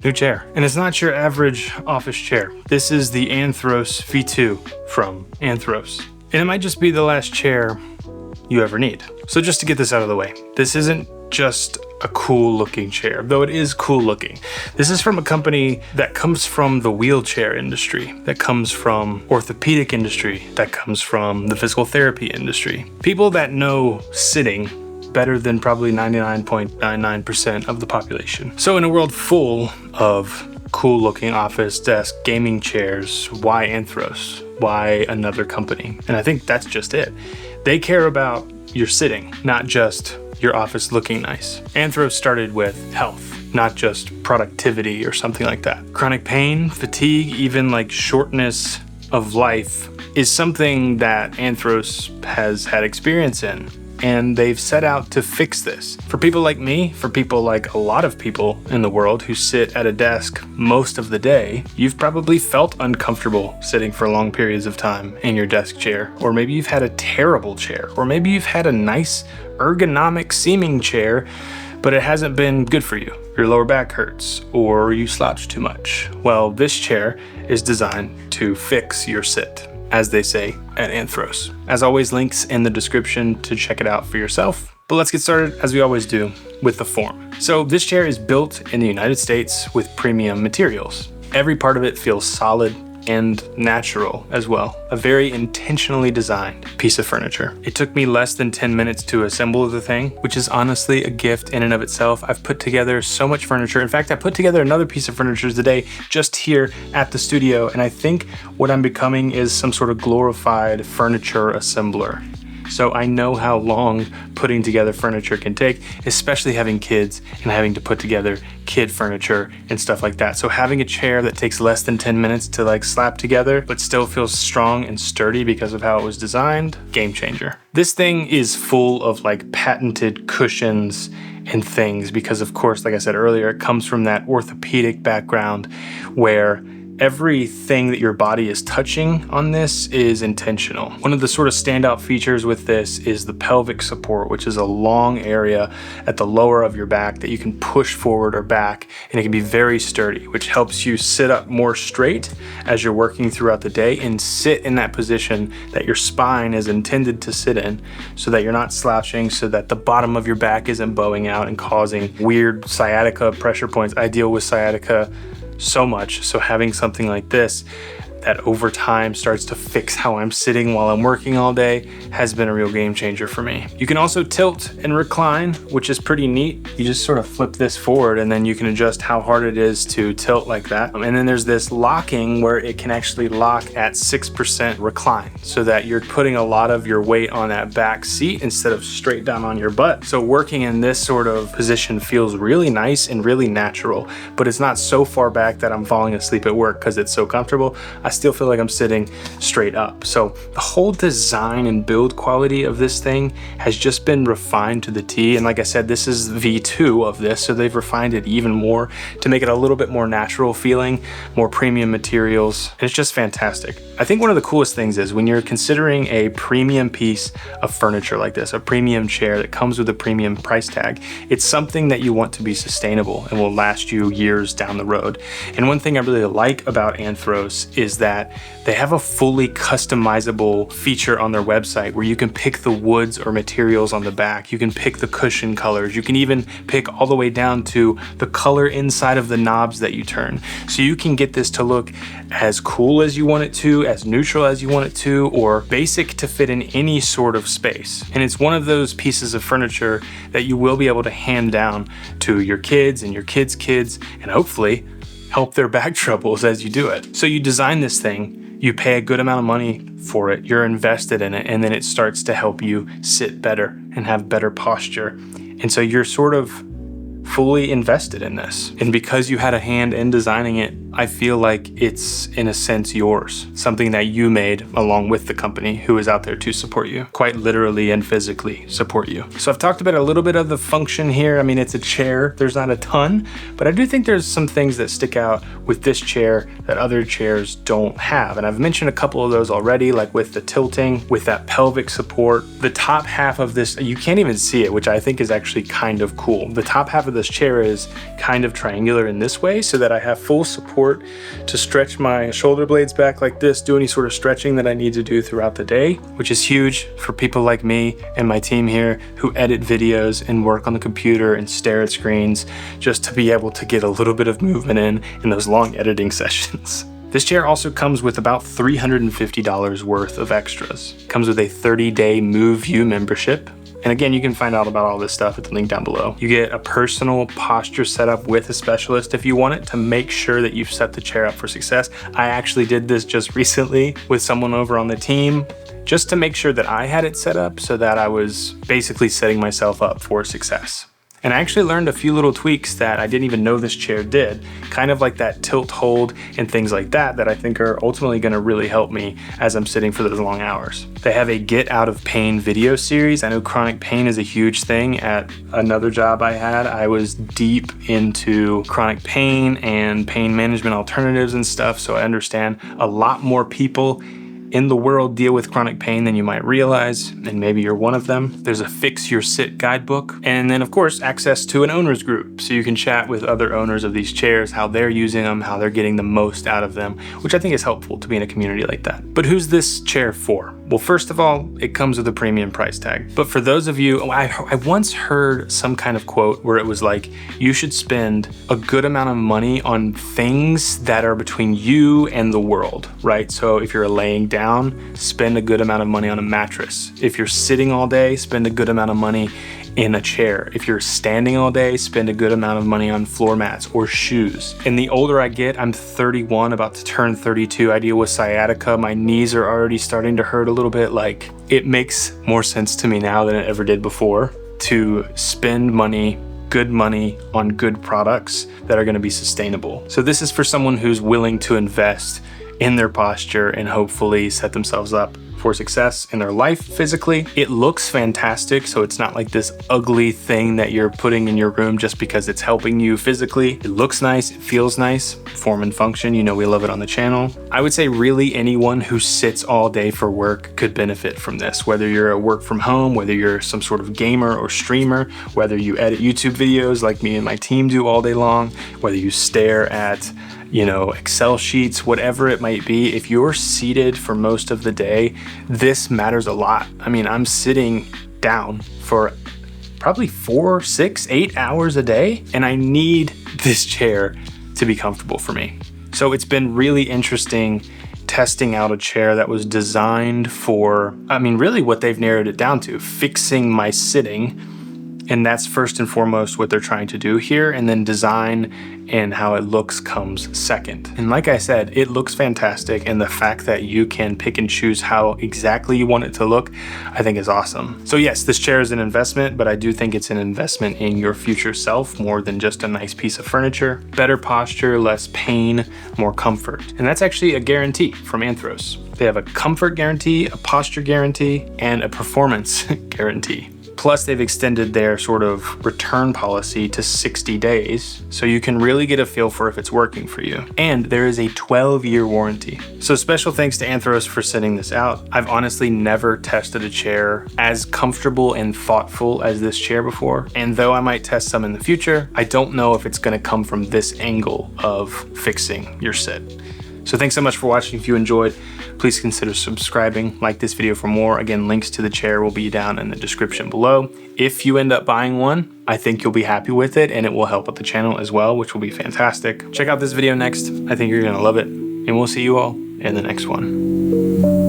New chair. And it's not your average office chair. This is the Anthros V2 from Anthros. And it might just be the last chair you ever need. So just to get this out of the way, this isn't just a cool looking chair, though it is cool looking. This is from a company that comes from the wheelchair industry, that comes from orthopedic industry, that comes from the physical therapy industry. People that know sitting better than probably 99.99% of the population. So in a world full of cool looking office desk gaming chairs, why Anthros? Why another company? And I think that's just it. They care about your sitting, not just your office looking nice. Anthros started with health, not just productivity or something like that. Chronic pain, fatigue, even like shortness of life is something that Anthros has had experience in. And they've set out to fix this. For people like me, for people like a lot of people in the world who sit at a desk most of the day, you've probably felt uncomfortable sitting for long periods of time in your desk chair. Or maybe you've had a terrible chair. Or maybe you've had a nice ergonomic seeming chair, but it hasn't been good for you. Your lower back hurts, or you slouch too much. Well, this chair is designed to fix your sit, as they say at Anthros. As always, links in the description to check it out for yourself. But let's get started, as we always do, with the form. So this chair is built in the United States with premium materials. Every part of it feels solid and natural as well. A very intentionally designed piece of furniture. It took me less than 10 minutes to assemble the thing, which is honestly a gift in and of itself. I've put together so much furniture. In fact, I put together another piece of furniture today just here at the studio, and I think what I'm becoming is some sort of glorified furniture assembler. So I know how long putting together furniture can take, especially having kids and having to put together kid furniture and stuff like that. So having a chair that takes less than 10 minutes to like slap together, but still feels strong and sturdy because of how it was designed, game changer. This thing is full of like patented cushions and things because, of course, like I said earlier, it comes from that orthopedic background where everything that your body is touching on this is intentional. One of the sort of standout features with this is the pelvic support, which is a long area at the lower of your back that you can push forward or back, and it can be very sturdy, which helps you sit up more straight as you're working throughout the day and sit in that position that your spine is intended to sit in so that you're not slouching, so that the bottom of your back isn't bowing out and causing weird sciatica pressure points. I deal with sciatica so much, so having something like this that over time starts to fix how I'm sitting while I'm working all day has been a real game changer for me. You can also tilt and recline, which is pretty neat. You just sort of flip this forward and then you can adjust how hard it is to tilt like that. And then there's this locking where it can actually lock at 6% recline so that you're putting a lot of your weight on that back seat instead of straight down on your butt. So working in this sort of position feels really nice and really natural, but it's not so far back that I'm falling asleep at work because it's so comfortable. I still feel like I'm sitting straight up. So the whole design and build quality of this thing has just been refined to the T. And like I said, this is V2 of this, so they've refined it even more to make it a little bit more natural feeling, more premium materials, and it's just fantastic. I think one of the coolest things is when you're considering a premium piece of furniture like this, a premium chair that comes with a premium price tag, it's something that you want to be sustainable and will last you years down the road. And one thing I really like about Anthros is that they have a fully customizable feature on their website where you can pick the woods or materials on the back. You can pick the cushion colors. You can even pick all the way down to the color inside of the knobs that you turn. So you can get this to look as cool as you want it to, as neutral as you want it to, or basic to fit in any sort of space. And it's one of those pieces of furniture that you will be able to hand down to your kids and your kids' kids, and hopefully help their back troubles as you do it. So you design this thing, you pay a good amount of money for it, you're invested in it, and then it starts to help you sit better and have better posture. And so you're sort of fully invested in this. And because you had a hand in designing it, I feel like it's in a sense yours, something that you made along with the company who is out there to support you, quite literally and physically support you. So I've talked about a little bit of the function here. I mean, it's a chair, there's not a ton, but I do think there's some things that stick out with this chair that other chairs don't have. And I've mentioned a couple of those already, like with the tilting, with that pelvic support. The top half of this, you can't even see it, which I think is actually kind of cool. The top half of of this chair is kind of triangular in this way so that I have full support to stretch my shoulder blades back like this, do any sort of stretching that I need to do throughout the day, which is huge for people like me and my team here who edit videos and work on the computer and stare at screens, just to be able to get a little bit of movement in those long editing sessions. This chair also comes with about $350 worth of extras. Comes with a 30-day Move You membership. And again, you can find out about all this stuff at the link down below. You get a personal posture setup with a specialist if you want it, to make sure that you've set the chair up for success. I actually did this just recently with someone over on the team, just to make sure that I had it set up so that I was basically setting myself up for success. And I actually learned a few little tweaks that I didn't even know this chair did, kind of like that tilt hold and things like that, that I think are ultimately gonna really help me as I'm sitting for those long hours. They have a get out of pain video series. I know chronic pain is a huge thing. At another job I had, I was deep into chronic pain and pain management alternatives and stuff, so I understand a lot more people in the world deal with chronic pain than you might realize, and maybe you're one of them. There's a Fix Your Sit guidebook, and then of course access to an owners group, so you can chat with other owners of these chairs, how they're using them, how they're getting the most out of them, which I think is helpful to be in a community like that. But who's this chair for? Well, first of all, it comes with a premium price tag. But for those of you, I once heard some kind of quote where it was like, you should spend a good amount of money on things that are between you and the world, right? So if you're laying down, spend a good amount of money on a mattress. If you're sitting all day, spend a good amount of money in a chair. If you're standing all day, spend a good amount of money on floor mats or shoes. And the older I get, I'm 31, about to turn 32. I deal with sciatica. My knees are already starting to hurt a little bit. Like, it makes more sense to me now than it ever did before to spend money, good money, on good products that are going to be sustainable. So this is for someone who's willing to invest in their posture and hopefully set themselves up for success in their life physically. It looks fantastic, so it's not like this ugly thing that you're putting in your room just because it's helping you physically. It looks nice, it feels nice, form and function, you know we love it on the channel. I would say really anyone who sits all day for work could benefit from this, whether you're at work from home, whether you're some sort of gamer or streamer, whether you edit YouTube videos like me and my team do all day long, whether you stare at Excel sheets, whatever it might be. If you're seated for most of the day, this matters a lot. I mean, I'm sitting down for probably 4, 6, 8 hours a day, and I need this chair to be comfortable for me. So it's been really interesting testing out a chair that was designed for, really what they've narrowed it down to, fixing my sitting. And that's first and foremost what they're trying to do here, and then design and how it looks comes second. And like I said, it looks fantastic, and the fact that you can pick and choose how exactly you want it to look, I think is awesome. So yes, this chair is an investment, but I do think it's an investment in your future self more than just a nice piece of furniture. Better posture, less pain, more comfort. And that's actually a guarantee from Anthros. They have a comfort guarantee, a posture guarantee, and a performance guarantee. Plus, they've extended their sort of return policy to 60 days, so you can really get a feel for if it's working for you. And there is a 12-year warranty. So special thanks to Anthros for sending this out. I've honestly never tested a chair as comfortable and thoughtful as this chair before. And though I might test some in the future, I don't know if it's gonna come from this angle of fixing your sit. So thanks so much for watching. If you enjoyed, please consider subscribing, like this video for more. Again, links to the chair will be down in the description below. If you end up buying one, I think you'll be happy with it, and it will help with the channel as well, which will be fantastic. Check out this video next. I think you're gonna love it, and we'll see you all in the next one.